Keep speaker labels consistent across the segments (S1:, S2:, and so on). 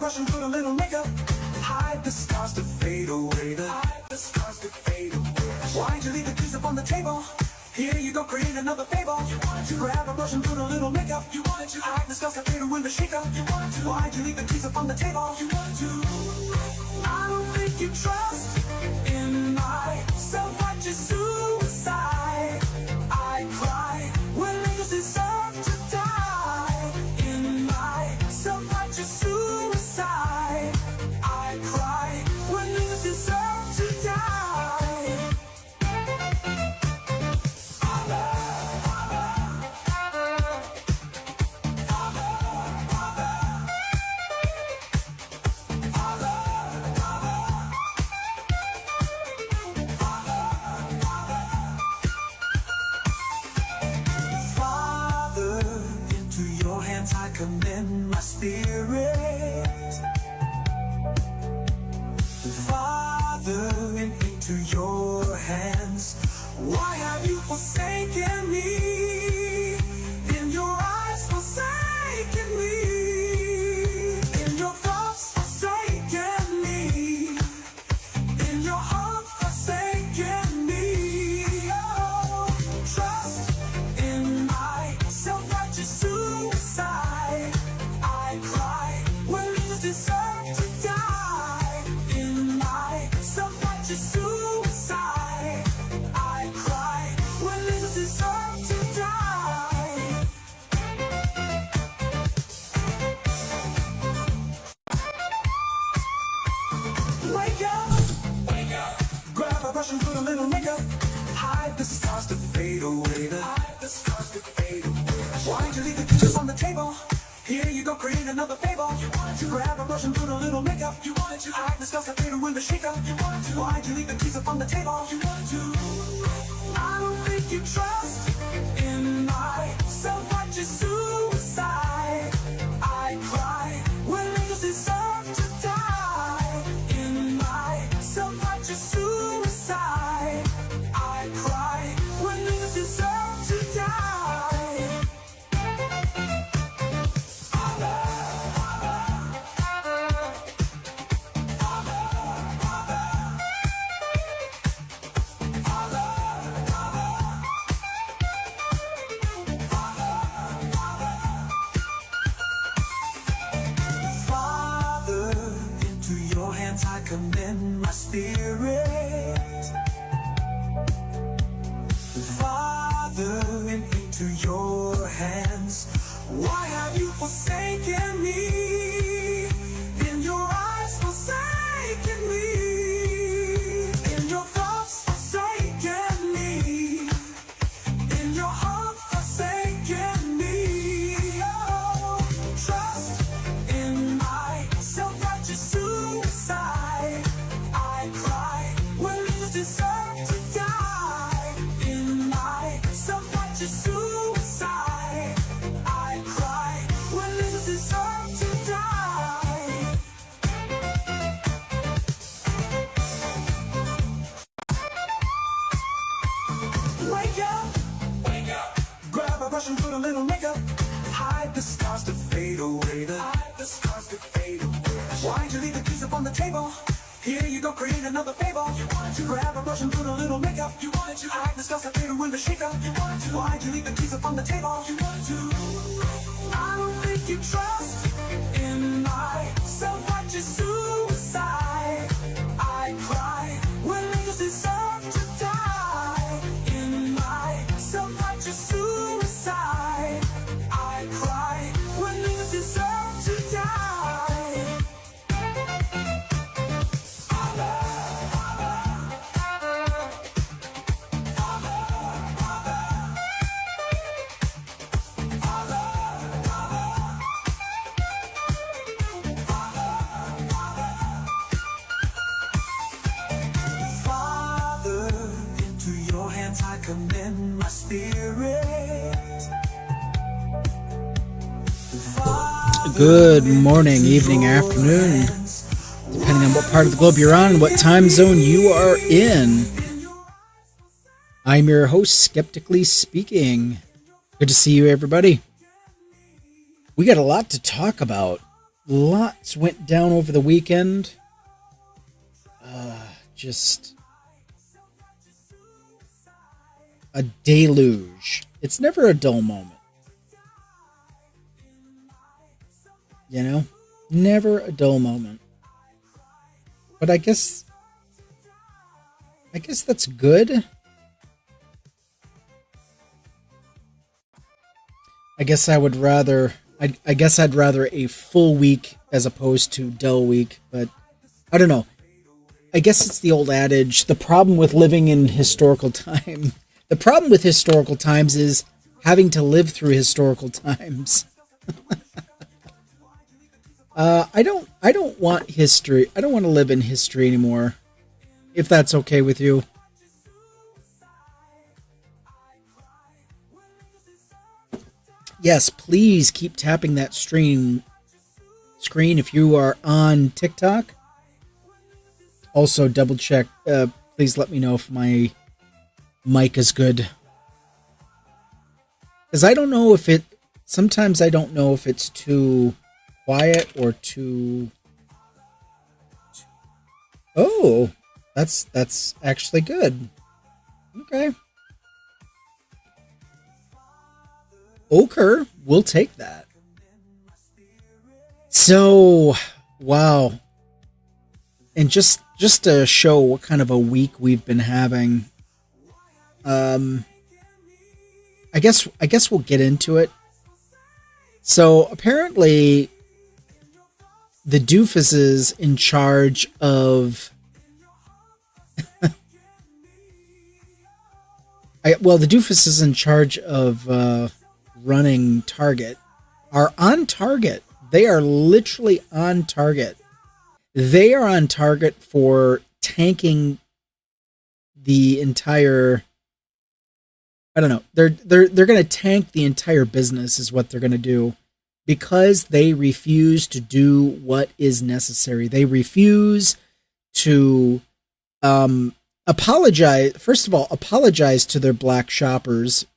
S1: brush and put a little makeup. Hide the scars to fade away. Hide the scars to fade away. Why'd you leave the keys up on the table? Here you go, create another fable. You wanted to grab a brush and put a little makeup. You wanted to hide the scars that fade away the shake-up. You wanted to. Why'd you leave the keys up on the table? You wanted to. I don't think you trust in my self-righteous suicide. I cry when niggas deserve to die. In my self-righteous suicide, I cry when niggas deserve to die. I commend my spirit, Father, into your hands. Why have you forsaken me? In your eyes forsaken me. In your thoughts forsaken me. In your heart forsaken me. Oh, trust in my self-righteous suicide. I cry when leaders deserve to die. In my self-righteous suicide, I cry when leaders deserve to die. Wake up, grab a brush and put a little makeup. Hide the scars to fade away. Hide the scars to fade away. Why'd you leave the pictures on the table? Here you go, create another fable. You wanted to grab a brush and put a little makeup. You wanted to hide the scars that fade away the shake-up. You wanted to. Why'd you leave the keys up on the table? You wanted to. I don't think you trust in my self-righteous suicide. I cry when niggas deserve to die. In my self-righteous suicide, I cry when niggas deserve to die. Father, into your hands I commend my spirit. Father, into your hands. Why have you forsaken me? In your eyes forsaken me. In your thoughts forsaken me. In your heart forsaken me. Oh, trust in my self-righteous suicide. I cry when leaders deserve to die. In my self-righteous suicide, I cry when leaders deserve to die. Wake up, grab a brush and put a little makeup. Hide the scars to fade away. Hide the scars to fade away. Why'd you leave the keys up on the table? Here you go, create another fable. You wanted to grab a brush and put a little makeup. You wanted to hide the scars that fade away the shake-up. You wanted to. Why'd you leave the keys up on the table? You wanted to. I don't think you trust in my self-righteous suicide. I cry when leaders deserve to die. In my self-righteous suicide, I cry when leaders deserve to die. Father, into your hands I commend my spirit. Father,
S2: Good morning, evening, afternoon, depending on what part of the globe you're on and what time zone you are in. I'm your host, Skeptically Speaking. Good to see you, everybody. We got a lot to talk about. lots went down over the weekend. Just a deluge. It's never a dull moment. You know? Never a dull moment. But I guess that's good. I guess I'd rather a full week as opposed to dull week, but I don't know. I guess it's the old adage, the problem with living in historical time. The problem with historical times is having to live through historical times. I don't want history. I don't want to live in history anymore. If that's okay with you. Yes, please keep tapping that screen if you are on TikTok. Also, double check. Please let me know if my mic is good. Because I don't know if it... Sometimes I don't know if it's too quiet or too... Oh, that's actually good. Okay. Okay, we'll take that. So, wow. And just to show what kind of a week we've been having, I guess we'll get into it. So apparently, the doofuses in charge of the doofuses in charge of running Target are on target. They are literally on target. They are on target for tanking the entire... I don't know. They're going to tank the entire business is what they're going to do because they refuse to do what is necessary. They refuse to apologize. First of all, apologize to their black shoppers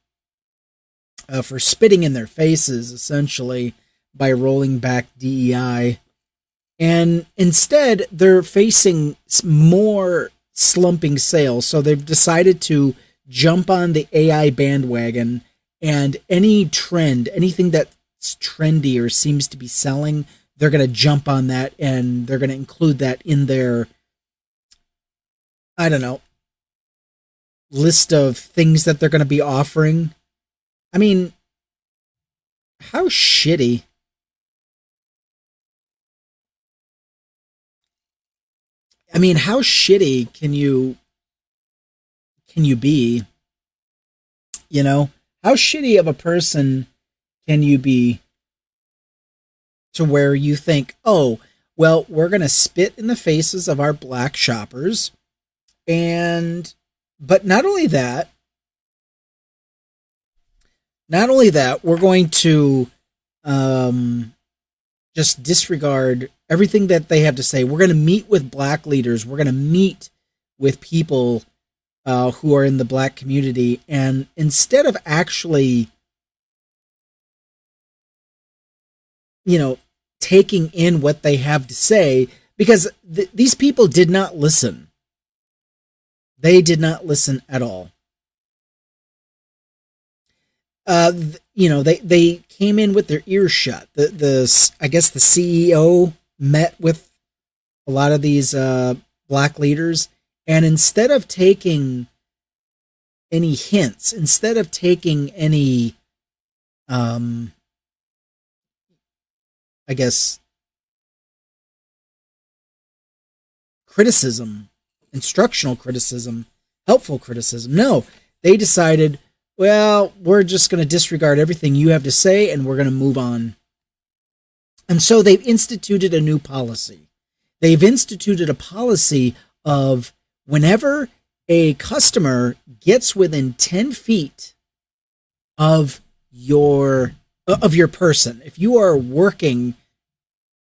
S2: for spitting in their faces, essentially, by rolling back DEI. And instead, they're facing more slumping sales. So they've decided to jump on the AI bandwagon, and any trend, anything that's trendy or seems to be selling, they're going to jump on that and they're going to include that in their, I don't know, list of things that they're going to be offering. I mean, how shitty. I mean, how shitty can you be? You know, how shitty of a person can you be to where you think, oh, well, we're going to spit in the faces of our black shoppers. But not only that, we're going to just disregard everything that they have to say. We're going to meet with black leaders. We're going to meet with people who are in the black community. And instead of actually, taking in what they have to say, because these people did not listen. They did not listen at all. They came in with their ears shut. I guess the CEO met with a lot of these black leaders, and instead of taking any hints, instead of taking any, I guess, criticism, instructional criticism, helpful criticism, no, they decided, well, we're just going to disregard everything you have to say and we're going to move on. And so they've instituted a new policy. They've instituted a policy of whenever a customer gets within 10 feet of your person, if you are working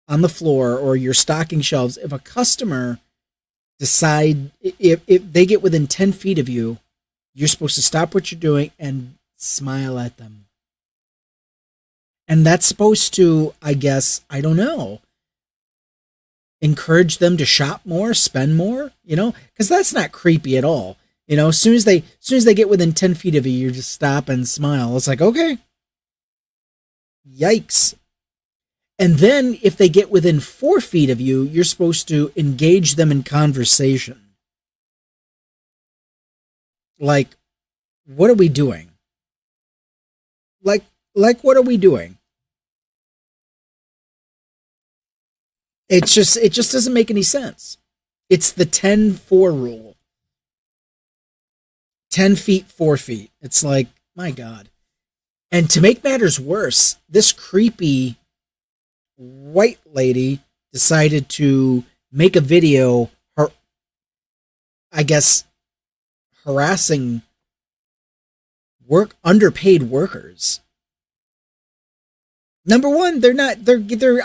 S2: on the floor or you're stocking shelves, if a customer if they get within 10 feet of you, you're supposed to stop what you're doing and smile at them. And that's supposed to, I guess, I don't know. encourage them to shop more, spend more, because that's not creepy at all. As soon as they get within 10 feet of you, you just stop and smile. It's like, okay, yikes. And then if they get within 4 feet of you, you're supposed to engage them in conversation. Like, what are we doing? Like, what are we doing? It just doesn't make any sense. It's the 10-4 rule. 10 feet, 4 feet. It's like, my God. And to make matters worse, this creepy white lady decided to make a video, I guess, harassing underpaid workers. Number one, they're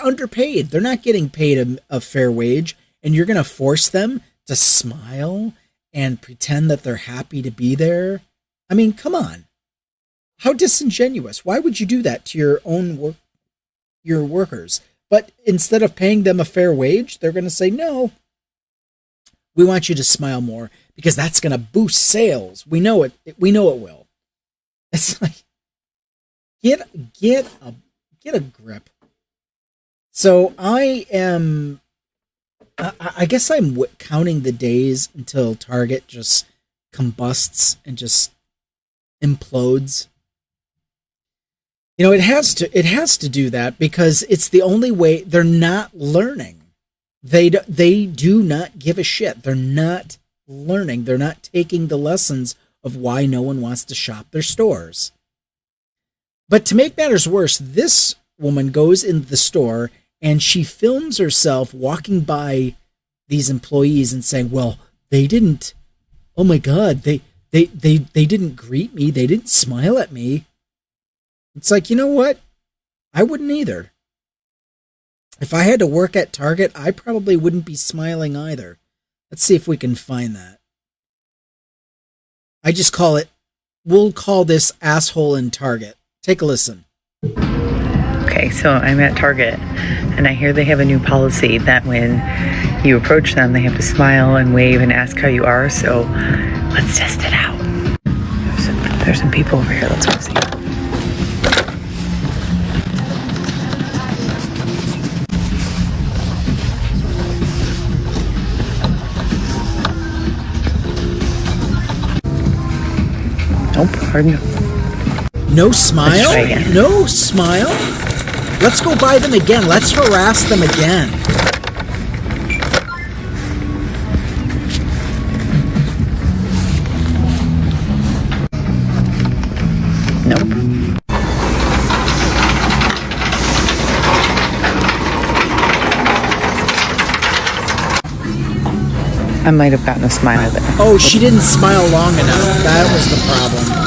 S2: underpaid. They're not getting paid a fair wage, and you're going to force them to smile and pretend that they're happy to be there. I mean, come on. How disingenuous. Why would you do that to your workers? But instead of paying them a fair wage, they're going to say, "No, we want you to smile more because that's going to boost sales. We know it. We know it will." It's like, get a grip. So I guess I'm counting the days until Target just combusts and just implodes. It has to do that because it's the only way. They're not learning. They do not give a shit. They're not learning. They're not taking the lessons of why no one wants to shop their stores. But to make matters worse, this woman goes into the store and she films herself walking by these employees and saying, "Well, they didn't. Oh my God, they didn't greet me. They didn't smile at me." It's like, you know what? I wouldn't either. If I had to work at Target, I probably wouldn't be smiling either. Let's see if we can find that. We'll call this asshole in Target. Take a listen.
S3: Okay, so I'm at Target, and I hear they have a new policy that when you approach them, they have to smile and wave and ask how you are, so let's test it out. There's some people over here, let's go see. Nope, hard no.
S2: No smile? No smile? Let's go buy them again. Let's harass them again.
S3: Nope. I might have gotten a smile there.
S2: Oh, she didn't smile long enough. That was the problem.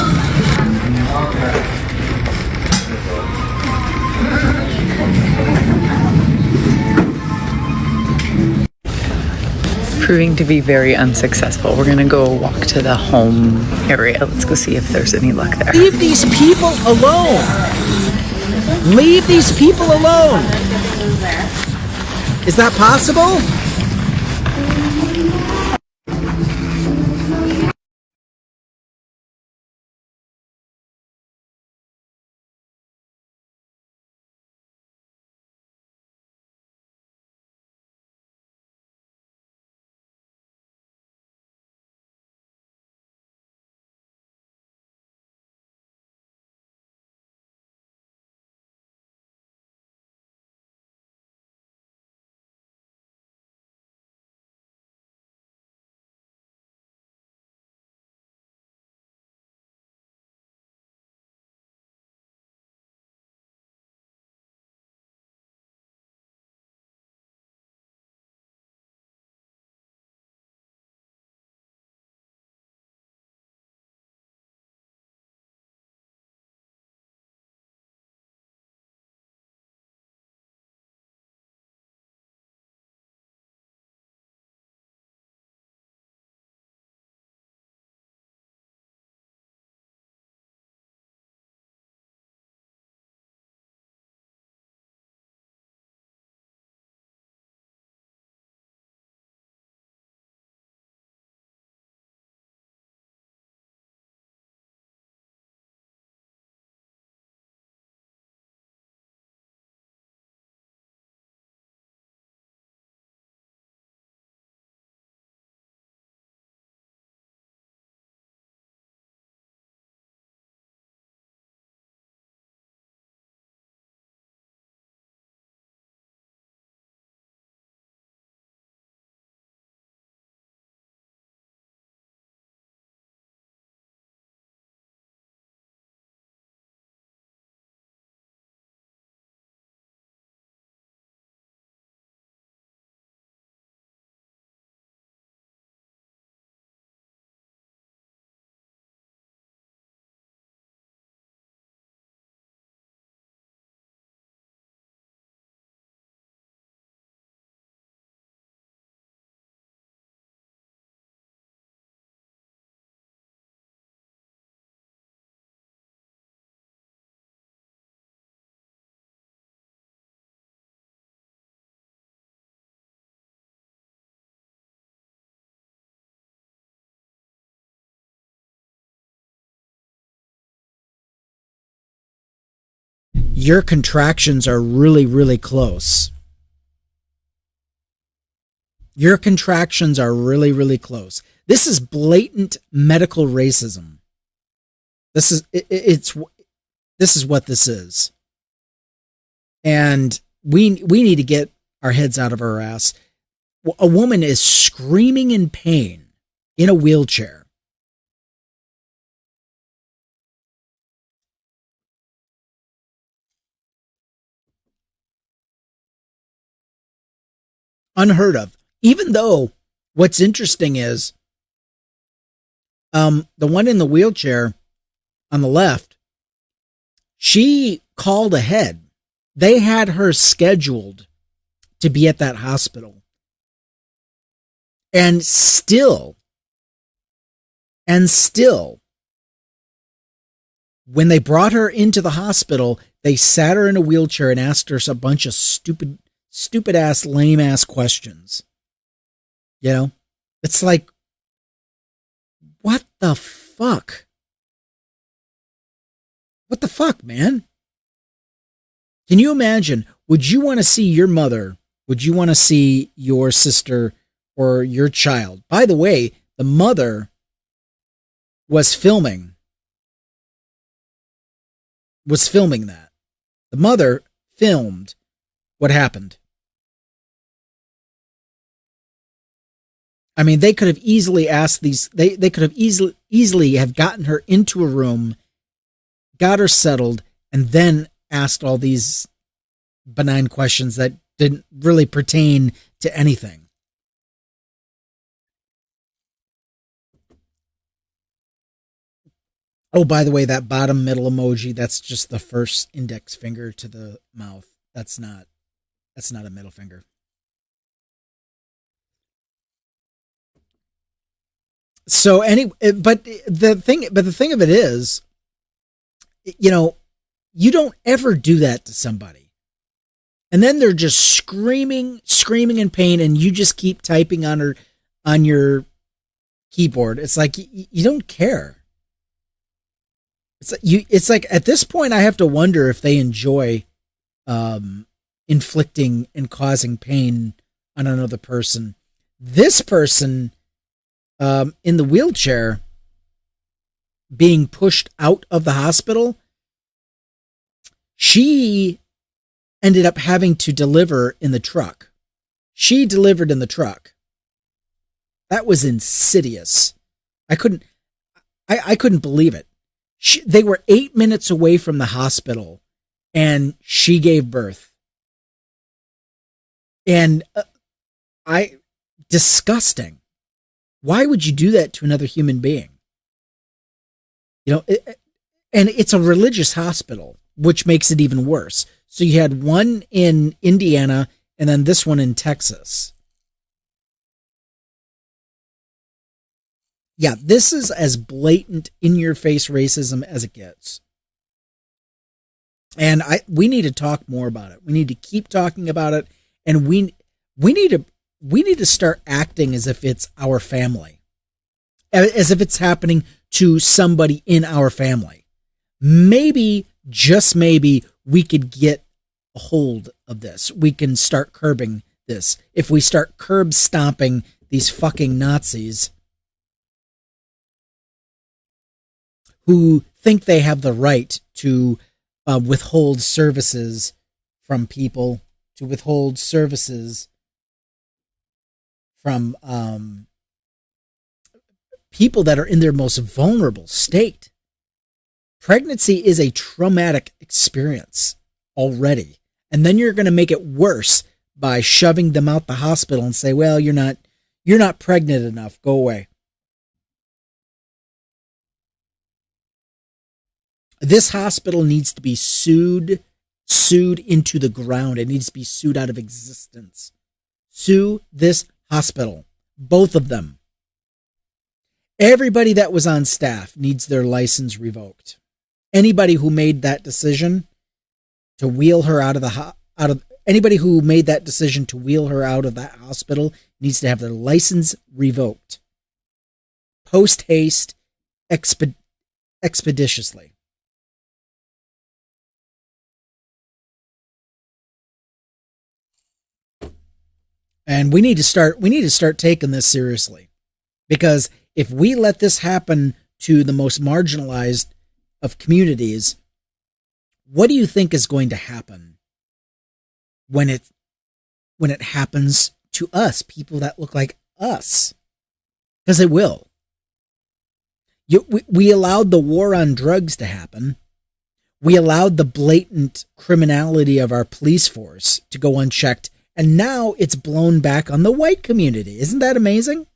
S3: Proving to be very unsuccessful. We're gonna go walk to the home area. Let's go see if there's any luck there.
S2: Leave these people alone. Leave these people alone. Is that possible? your contractions are really, really close. Your contractions are really, really close. This is blatant medical racism. This is what this is. And we need to get our heads out of our ass. A woman is screaming in pain in a wheelchair. Unheard of. Even though what's interesting is the one in the wheelchair on the left, she called ahead. They had her scheduled to be at that hospital. And still, when they brought her into the hospital, they sat her in a wheelchair and asked her a bunch of stupid ass, lame ass questions. You know, it's like, what the fuck? What the fuck, man? Can you imagine? Would you want to see your mother? Would you want to see your sister or your child? By the way, the mother was filming that. The mother filmed what happened. I mean, they could have easily asked these, they could have easily have gotten her into a room, got her settled, and then asked all these benign questions that didn't really pertain to anything. Oh, by the way, that bottom middle emoji, that's just the first index finger to the mouth. That's not a middle finger. So but the thing of it is, you know, you don't ever do that to somebody. And then they're just screaming in pain, and you just keep typing on your keyboard. It's like you don't care. It's like at this point I have to wonder if they enjoy inflicting and causing pain on another person. This person in the wheelchair being pushed out of the hospital, she ended up having to deliver in the truck. She delivered in the truck. That was insidious. I couldn't believe it. They were 8 minutes away from the hospital, and she gave birth. And disgusting. Why would you do that to another human being? You know, and it's a religious hospital, which makes it even worse. So you had one in Indiana and then this one in Texas. Yeah, this is as blatant in-your-face racism as it gets. And we need to talk more about it. We need to keep talking about it, and we need to start acting as if it's our family, as if it's happening to somebody in our family. Maybe, just maybe, we could get a hold of this. We can start curbing this. If we start curb stomping these fucking Nazis who think they have the right to withhold services from people, to withhold services from people that are in their most vulnerable state. Pregnancy is a traumatic experience already. And then you're going to make it worse by shoving them out the hospital and say, well, you're not pregnant enough. Go away. This hospital needs to be sued into the ground. It needs to be sued out of existence. Sue this hospital. Both of them. Everybody that was on staff needs their license revoked. Anybody who made that decision to wheel her out of that hospital needs to have their license revoked. Post haste, expeditiously. And we need to start taking this seriously, because if we let this happen to the most marginalized of communities, what do you think is going to happen when it happens to us, people that look like us? Because it will. We allowed the war on drugs to happen. We allowed the blatant criminality of our police force to go unchecked, and now it's blown back on the white community. Isn't that amazing?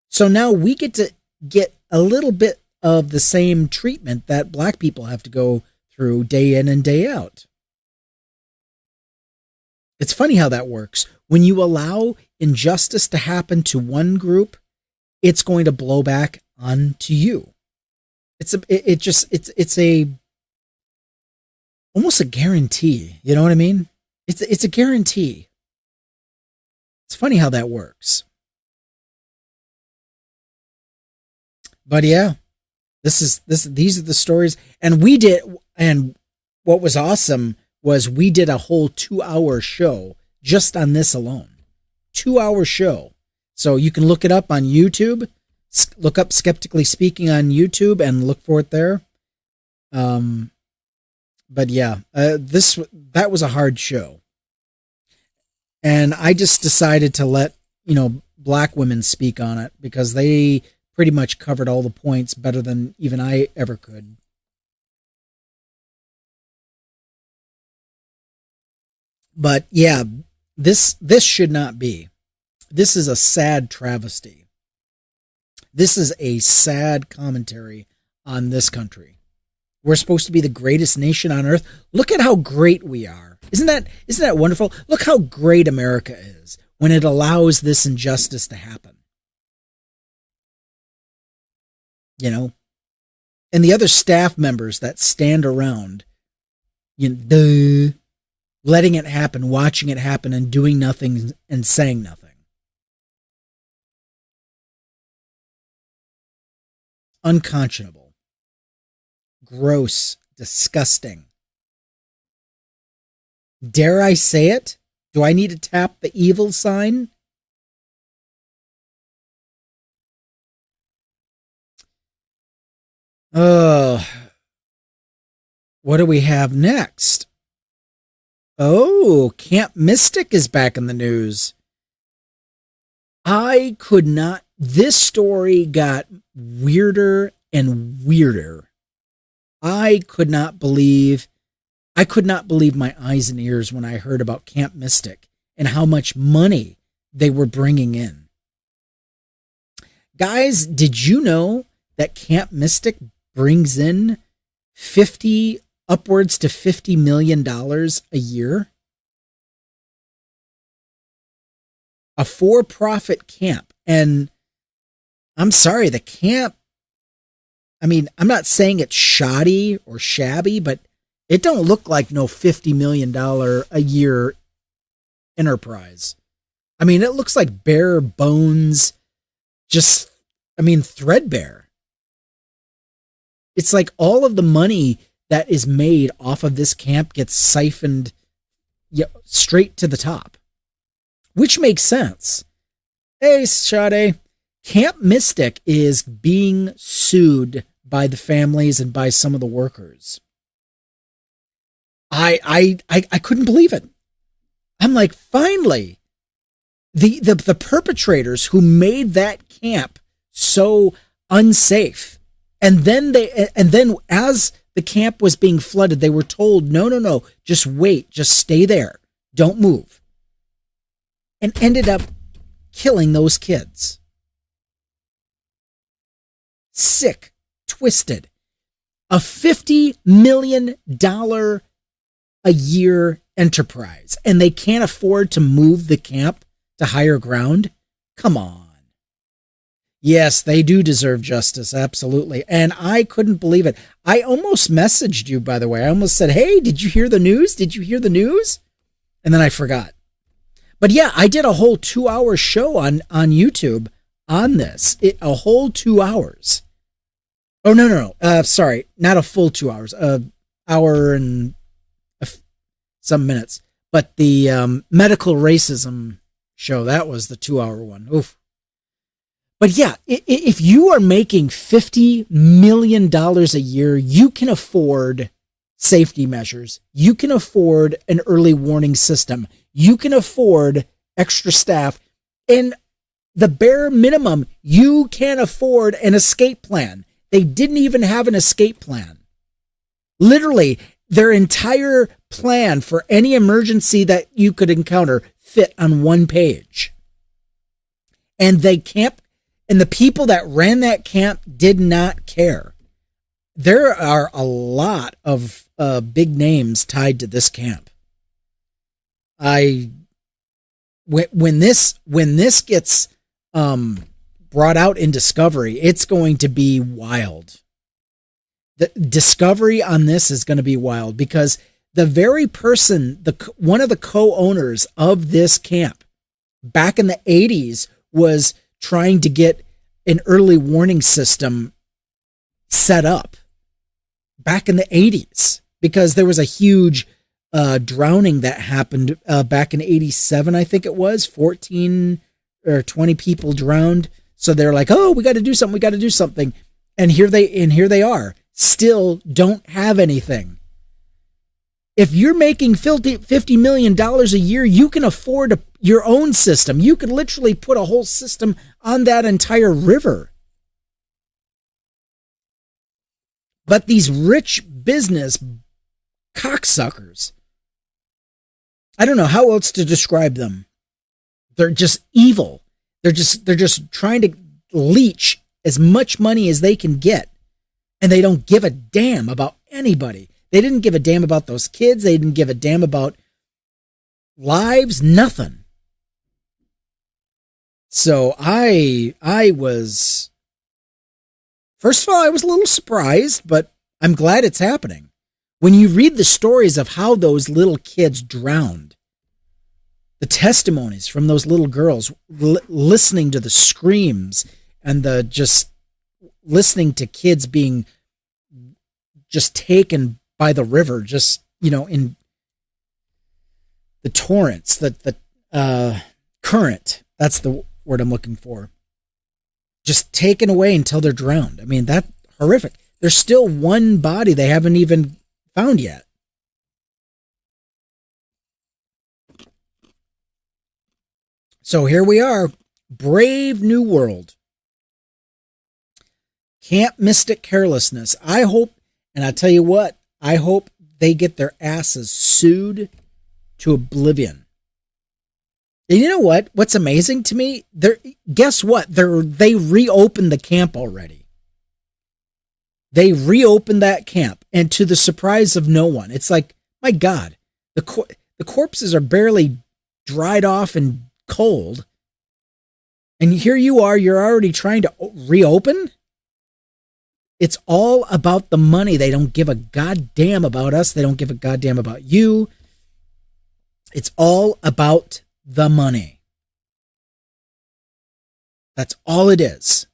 S2: So now we get to get a little bit of the same treatment that black people have to go through day in and day out. It's funny how that works. When you allow injustice to happen to one group, it's going to blow back onto you. It's almost a guarantee. You know what I mean? It's a guarantee. It's funny how that works. But yeah, these are the stories. And what was awesome was we did a whole 2-hour show just on this alone. 2-hour show. So you can look it up on YouTube. Look up Skeptically Speaking on YouTube and look for it there. But yeah, that was a hard show. And I just decided to let, black women speak on it, because they pretty much covered all the points better than even I ever could. But yeah, this should not be. This is a sad travesty. This is a sad commentary on this country. We're supposed to be the greatest nation on earth. Look at how great we are. Isn't that wonderful? Look how great America is when it allows this injustice to happen. And the other staff members that stand around, letting it happen, watching it happen, and doing nothing and saying nothing. Unconscionable. Gross. Disgusting. Dare I say it? Do I need to tap the evil sign? What do we have next? Oh, Camp Mystic is back in the news. This story got weirder and weirder. I could not believe my eyes and ears when I heard about Camp Mystic and how much money they were bringing in. Guys, did you know that Camp Mystic brings in upwards to $50 million a year? A for-profit camp. And I'm sorry, the camp, I'm not saying it's shoddy or shabby, but it don't look like no $50 million a year enterprise. It looks like bare bones, threadbare. It's like all of the money that is made off of this camp gets siphoned straight to the top, which makes sense. Hey, Sade, Camp Mystic is being sued by the families and by some of the workers. I couldn't believe it. I'm like, finally, the perpetrators who made that camp so unsafe, and then as the camp was being flooded, they were told, no, just wait, just stay there, don't move, and ended up killing those kids. Sick, twisted. A $50 million a year enterprise, and they can't afford to move the camp to higher ground? Come on. Yes, they do deserve justice, absolutely. And I couldn't believe it. I almost messaged you, by the way. I almost said, hey, did you hear the news? Did you hear the news? And then I forgot. But yeah, I did a whole 2-hour show on YouTube on this. A whole 2 hours. Oh, no. Sorry, not a full 2 hours. Hour and some minutes. But the medical racism show. That was the 2-hour one. Oof. But yeah, if you are making $50 million a year, you can afford safety measures. You can afford an early warning system. You can afford extra staff. And the bare minimum, you can afford an escape plan. They didn't even have an escape plan. Literally, their entire plan for any emergency that you could encounter fit on one page. And and the people that ran that camp did not care. There are a lot of big names tied to this camp. When this gets brought out in Discovery, it's going to be wild. The Discovery on this is going to be wild because the very person, one of the co-owners of this camp back in the 80s was trying to get an early warning system set up back in the 80s because there was a huge drowning that happened back in 87, I think it was. 14 or 20 people drowned. So they're like, oh, we got to do something. And here they are, still don't have anything. If you're making $50 million a year, you can afford your own system. You could literally put a whole system on that entire river. But these rich business cocksuckers, I don't know how else to describe them. They're just evil. They're just trying to leech as much money as they can get. And they don't give a damn about anybody. They didn't give a damn about those kids. They didn't give a damn about lives, nothing. So I was, first of all, I was a little surprised, but I'm glad it's happening. When you read the stories of how those little kids drowned, the testimonies from those little girls, listening to the screams and the just listening to kids being just taken by the river, just, in the torrents, the current, that's the word I'm looking for, just taken away until they're drowned. I mean, that's horrific. There's still one body they haven't even found yet. So here we are, brave new world. Camp Mystic Carelessness. I hope, and I tell you what, I hope they get their asses sued to oblivion. And you know what? What's amazing to me? Guess what? They reopened the camp already. They reopened that camp, and to the surprise of no one. It's like, my God, the corpses are barely dried off and cold, and here you are. You're already trying to reopen. It's all about the money. They don't give a goddamn about us. They don't give a goddamn about you. It's all about the money. That's all it is.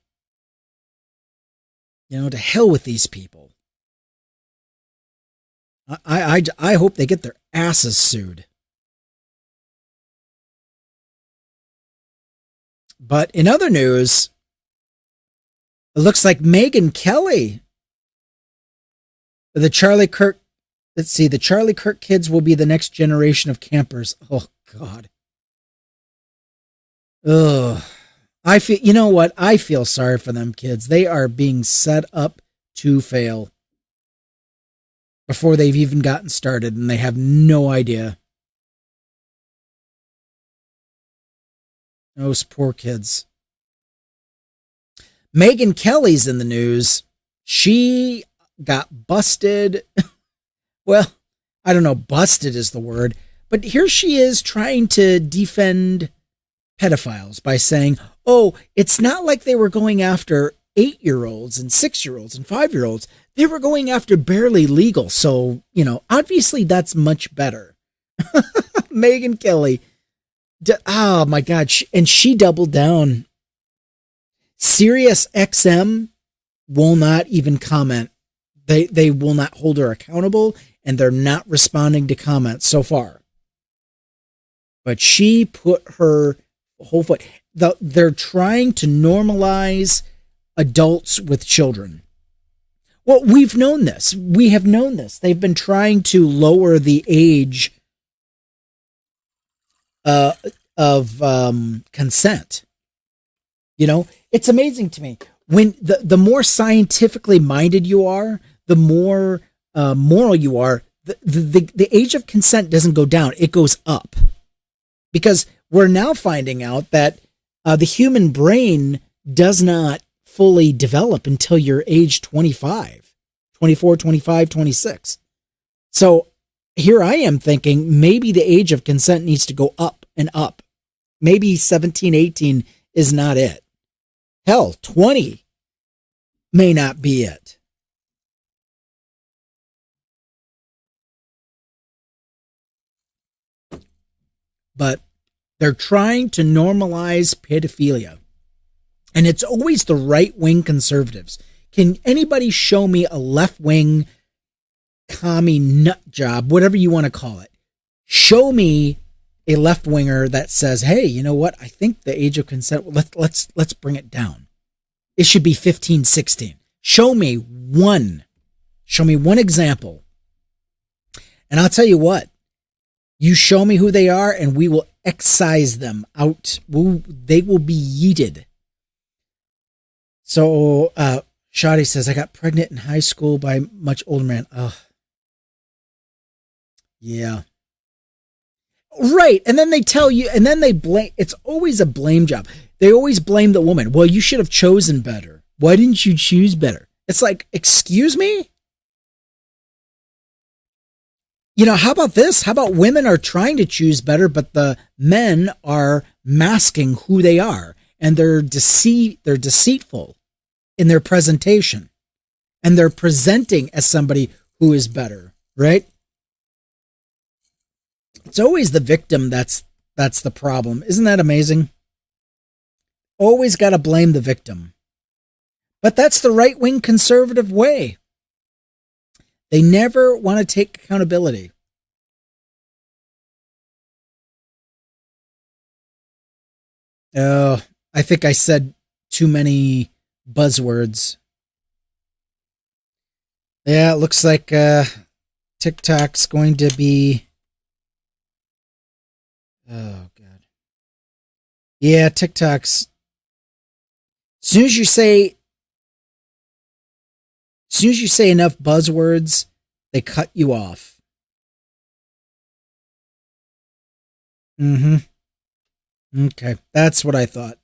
S2: To hell with these people. I hope they get their asses sued. But in other news, it looks like Megyn Kelly, the Charlie Kirk kids will be the next generation of campers. Oh, God. Ugh. I feel sorry for them kids. They are being set up to fail before they've even gotten started, and they have no idea. Those poor kids. Megyn Kelly's in the news. She got busted. Well, I don't know, busted is the word. But here she is trying to defend pedophiles by saying, oh, it's not like they were going after 8-year-olds and 6-year-olds and 5-year-olds. They were going after barely legal. So, obviously that's much better. Megyn Kelly. Oh, my God. And she doubled down. Sirius XM will not even comment. They will not hold her accountable, and they're not responding to comments so far. But she put her whole foot. They're trying to normalize adults with children. Well, we've known this. We have known this. They've been trying to lower the age of consent. You know, it's amazing to me when the more scientifically minded you are, the more moral you are. The age of consent doesn't go down; it goes up, because we're now finding out that the human brain does not fully develop until you're age 25, 24, 25, 26. So here I am thinking maybe the age of consent needs to go up and up. Maybe 17, 18 is not it. Hell, 20 may not be it. But they're trying to normalize pedophilia. And it's always the right-wing conservatives. Can anybody show me a left-wing commie nut job, whatever you want to call it? Show me a left-winger that says, hey, you know what? I think the age of consent, let's bring it down. It should be 15, 16. Show me one example. And I'll tell you what, you show me who they are and we will excise them out. They will be yeeted. So, Shadi says, I got pregnant in high school by a much older man. Ugh. Yeah. Right. And then they tell you, and then they blame, it's always a blame job. They always blame the woman. Well, you should have chosen better. Why didn't you choose better? It's like, excuse me? You know, how about this? How about women are trying to choose better, but the men are masking who they are, and they're deceitful in their presentation, and they're presenting as somebody who is better, right? It's always the victim that's the problem. Isn't that amazing? Always got to blame the victim. But that's the right-wing conservative way. They never want to take accountability. Oh, I think I said too many buzzwords. Yeah, it looks like TikTok's going to be... Oh, God. Yeah, TikTok's... As soon as you say enough buzzwords, they cut you off. Okay, that's what I thought.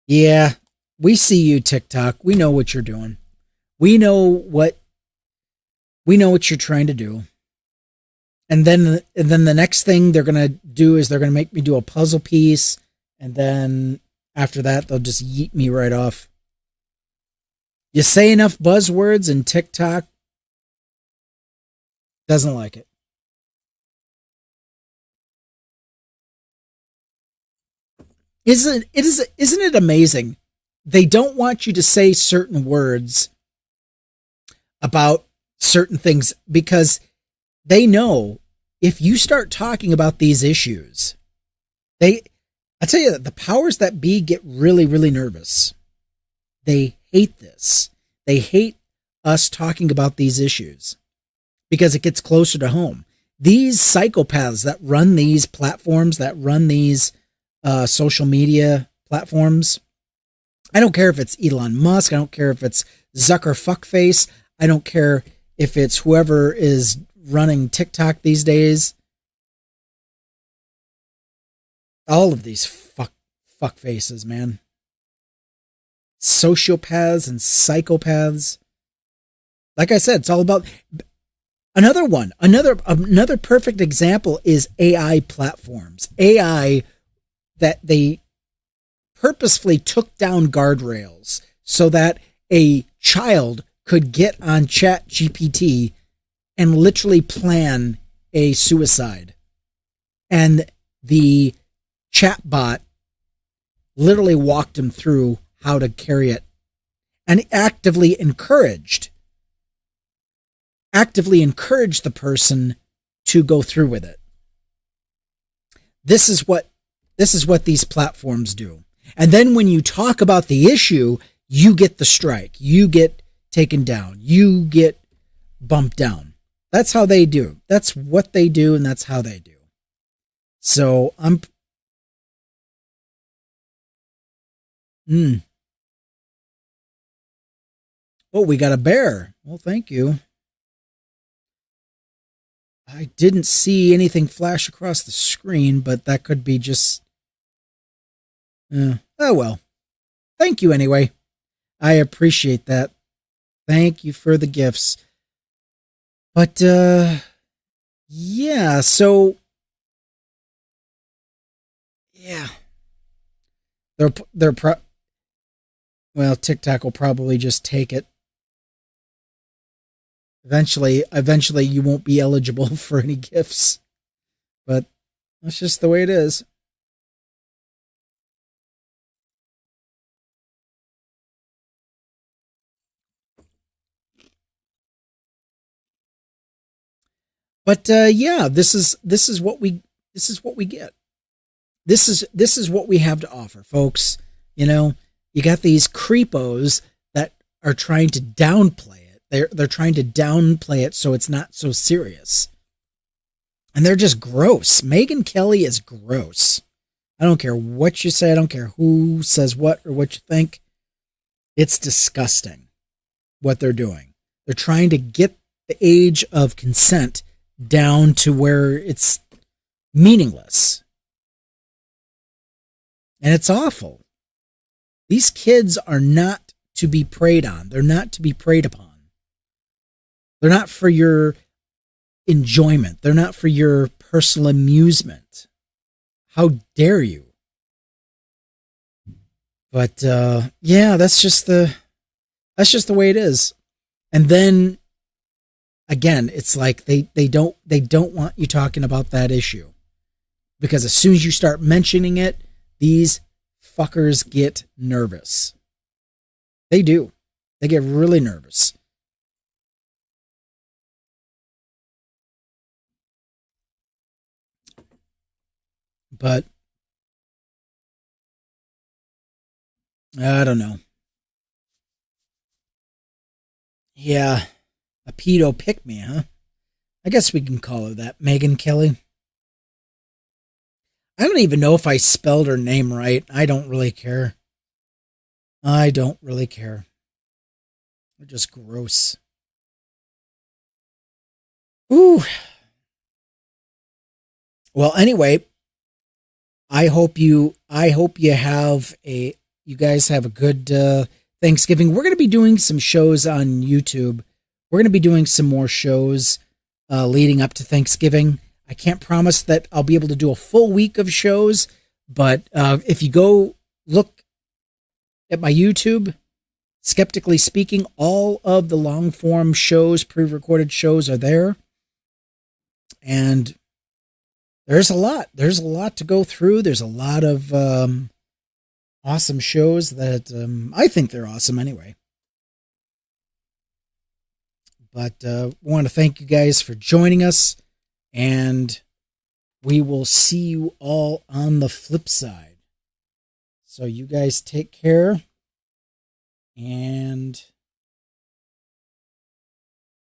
S2: Yeah, we see you, TikTok. We know what you're doing. We know what you're trying to do. And then the next thing they're going to do is they're going to make me do a puzzle piece, and then after that they'll just yeet me right off. You say enough buzzwords and TikTok doesn't like it. Isn't it amazing? They don't want you to say certain words about certain things because they know if you start talking about these issues, I tell you that the powers that be get really, really nervous. They hate this. They hate us talking about these issues because it gets closer to home. These psychopaths that run these platforms, that run these social media platforms, I don't care if it's Elon Musk. I don't care if it's Zucker fuckface. I don't care if it's whoever is running TikTok these days. All of these fuck faces, man. Sociopaths and psychopaths. Like I said, it's all about another perfect example is AI platforms. AI that they purposefully took down guardrails so that a child could get on ChatGPT and literally plan a suicide. And the chatbot literally walked him through how to carry it and actively encouraged the person to go through with it. This is what This is what these platforms do. And then when you talk about the issue, you get the strike. You get taken down. You get bumped down. That's how they do. That's what they do, and that's how they do. So Oh, we got a bear. Well, thank you. I didn't see anything flash across the screen, but that could be just... oh, well. Thank you anyway. I appreciate that. Thank you for the gifts. But, yeah, so... yeah. Well, TikTok will probably just take it. Eventually you won't be eligible for any gifts. But that's just the way it is. But yeah, this is what we get. This is what we have to offer, folks. You know, you got these creepos that are trying to downplay it. They're trying to downplay it so it's not so serious. And they're just gross. Megyn Kelly is gross. I don't care what you say. I don't care who says what or what you think. It's disgusting what they're doing. They're trying to get the age of consent down to where it's meaningless. And it's awful. These kids are not to be preyed on. They're not to be preyed upon. They're not for your enjoyment. They're not for your personal amusement. How dare you? But yeah, that's just the way it is. And then again, it's like they don't want you talking about that issue. Because as soon as you start mentioning it, these fuckers get nervous. They do. They get really nervous. But I don't know. Yeah, a pedo pick me, huh? I guess we can call her that, Megyn Kelly. I don't even know if I spelled her name right. I don't really care. I don't really care. They're just gross. Ooh. Well, anyway, I hope you guys have a good Thanksgiving. We're going to be doing some shows on YouTube. We're going to be doing some more shows leading up to Thanksgiving. I can't promise that I'll be able to do a full week of shows, but if you go look at my YouTube, Skeptically Speaking, all of the long form shows, pre-recorded shows are there. And there's a lot to go through. There's a lot of awesome shows that I think they're awesome anyway. But I want to thank you guys for joining us, and we will see you all on the flip side. So you guys take care, and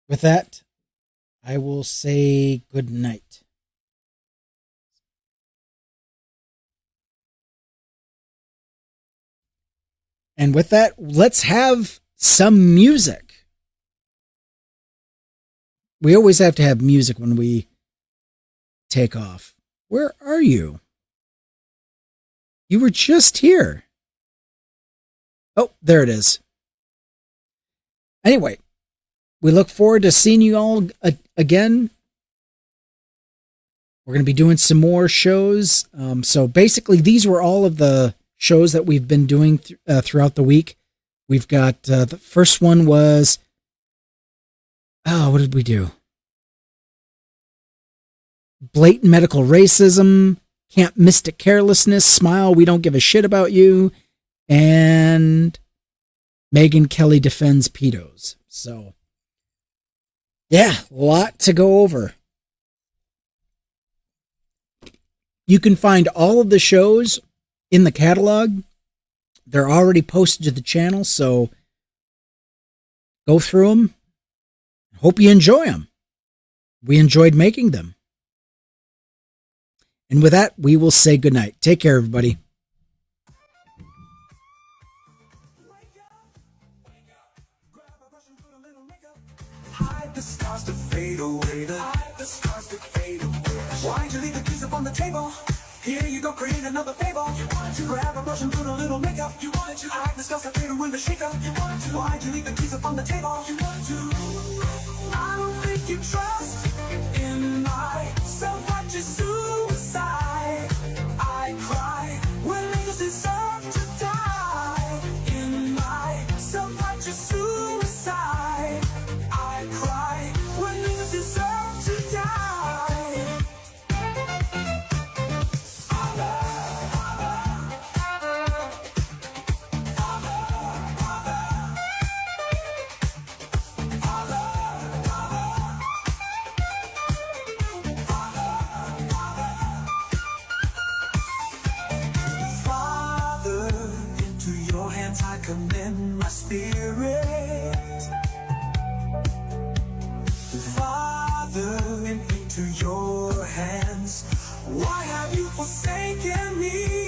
S2: with that, I will say good night. And with that, let's have some music. We always have to have music when we take off. Where are you? You were just here. Oh, there it is. Anyway, we look forward to seeing you all again. We're going to be doing some more shows. So basically, these were all of the shows that we've been doing throughout the week. We've got the first one was... what did we do? Blatant medical racism, Camp Mystic Carelessness, Smile, We Don't Give a Shit About You, and Megyn Kelly defends pedos. So, yeah, a lot to go over. You can find all of the shows in the catalog. They're already posted to the channel, so go through them. Hope you enjoy them. We enjoyed making them. And with that, we will say goodnight. Take care, everybody.
S1: Hide the scars to fade away. Hide the scars to fade away. Why'd you leave the keys up on the table? Here you go, create another fable. You wanted to grab a brush and put a little makeup. You wanted to hide the scars to fade away with a shake-up. You wanted to. Why'd you leave the keys up on the table? You wanted to. I don't think you trust in my self-righteous suicide. I cry when niggas deserve to die. In my self-righteous suicide. I cry when niggas deserve to die. Father, into your hands I commend my spirit. Father, into your hands, why have you forsaken me?